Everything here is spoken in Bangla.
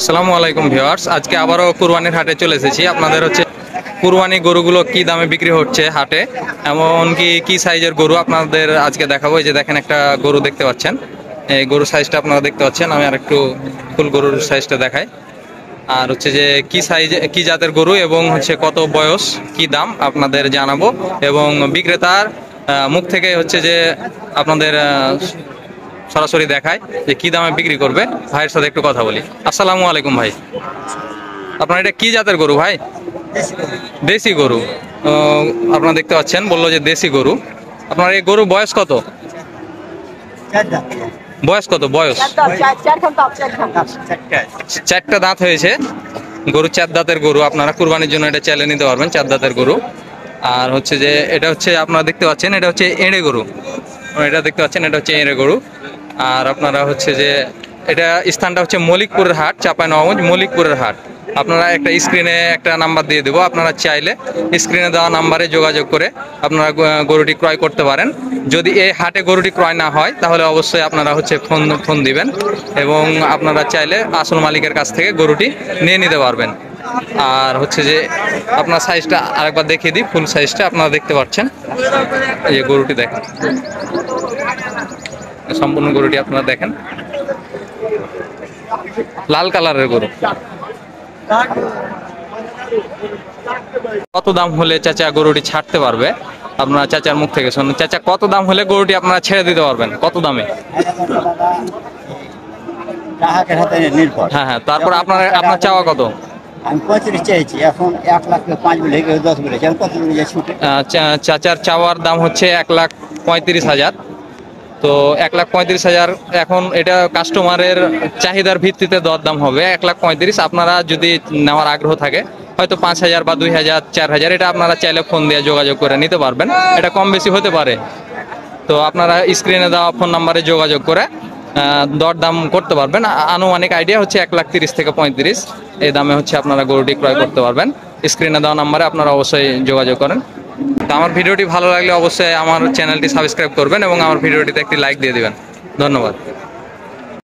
আসসালামু আলাইকুম ভিউয়ার্স, আজকে আবারও কুরবানির হাটে চলে এসেছি। আপনাদের হচ্ছে কুরবানি গরুগুলো কি দামে বিক্রি হচ্ছে হাটে, এমনকি কি সাইজের গরু আপনাদের আজকে দেখাবো। এই যে দেখেন, একটা গরু দেখতে পাচ্ছেন, এই গরুর সাইজটা আপনারা দেখতে পাচ্ছেন। আমি আর একটু ফুল গরুর সাইজটা দেখাই। আর হচ্ছে যে কি সাইজ, কি জাতের গরু এবং হচ্ছে কত বয়স, কি দাম আপনাদের জানাবো। এবং বিক্রেতার মুখ থেকে হচ্ছে যে আপনাদের সরাসরি দেখায় যে কি দামে বিক্রি করবে। ভাইয়ের সাথে একটু কথা বলি। আসসালামু আলাইকুম ভাই, আপনার এটা কি জাতের গরু ভাই? দেশি গরু। আপনারা দেখতে পাচ্ছেন, বললো যে দেশি গরু। আপনার এই গরু বয়স কত? বয়স কত বয়স? চারটা দাঁত হয়েছে গরু, চার দাঁতের গরু। আপনারা কুরবানির জন্য এটা চাইলে নিতে পারবেন, চার দাঁতের গরু। আর হচ্ছে যে এটা হচ্ছে আপনারা দেখতে পাচ্ছেন, এটা হচ্ছে এঁড়ে গরু। এটা দেখতে পাচ্ছেন, এটা হচ্ছে এঁড়ে গরু। আর আপনারা হচ্ছে যে এটা স্থানটা হচ্ছে মলিকপুরের হাট, চাঁপাইনবাবগঞ্জ মলিকপুরের হাট। আপনারা একটা স্ক্রিনে একটা নাম্বার দিয়ে দেবো, আপনারা চাইলে স্ক্রিনে দেওয়া নাম্বারে যোগাযোগ করে আপনারা গরুটি ক্রয় করতে পারেন। যদি এই হাটে গরুটি ক্রয় না হয় তাহলে অবশ্যই আপনারা হচ্ছে ফোন দিবেন এবং আপনারা চাইলে আসল মালিকের কাছ থেকে গরুটি নিয়ে নিতে পারবেন। আর হচ্ছে যে আপনার সাইজটা আরেকবার দেখিয়ে দিই, ফুল সাইজটা আপনারা দেখতে পাচ্ছেন। এই যে গরুটি দেখেন, সম্পূর্ণ গরুটি আপনারা দেখেন, লাল কালারের গরু। কত দাম হলে চাচা গরুটি ছাড়তে পারবে? আপনারা চাচার মুখ থেকে শুনুন। চাচা, কত দাম হলে গরুটি আপনারা ছেড়ে দিতে পারবেন, কত দামে? হ্যাঁ হ্যাঁ, তারপর আপনার চাওয়া কত? আমি 35 চাইছি, এখন 1,05,000 বলে 10 বলেছি, আমি কত বলে ছুটে। চাচার চাওয়ার দাম হচ্ছে 1,35,000। তো 1,35,000 এখন এটা কাস্টমারের চাহিদার ভিত্তিতে দরদাম হবে। 1,35,000 আপনারা যদি নেওয়ার আগ্রহ থাকে হয়তো 5,000 বা 2,000, 4,000 এটা আপনারা চাইলে ফোন দিয়ে যোগাযোগ করে নিতে পারবেন। এটা কম বেশি হতে পারে। তো আপনারা স্ক্রিনে দেওয়া ফোন নাম্বারে যোগাযোগ করে দরদাম করতে পারবেন। আনুমানিক আইডিয়া হচ্ছে 1,30,000 থেকে 35,000 এই দামে হচ্ছে আপনারা গরুটি ক্রয় করতে পারবেন। স্ক্রিনে দেওয়া নাম্বারে আপনারা অবশ্যই যোগাযোগ করেন। তো আমার ভিডিওটি ভালো লাগলে অবশ্যই আমার চ্যানেলটি সাবস্ক্রাইব করবেন এবং আমার ভিডিওটিতে একটি লাইক দিয়ে দিবেন। ধন্যবাদ।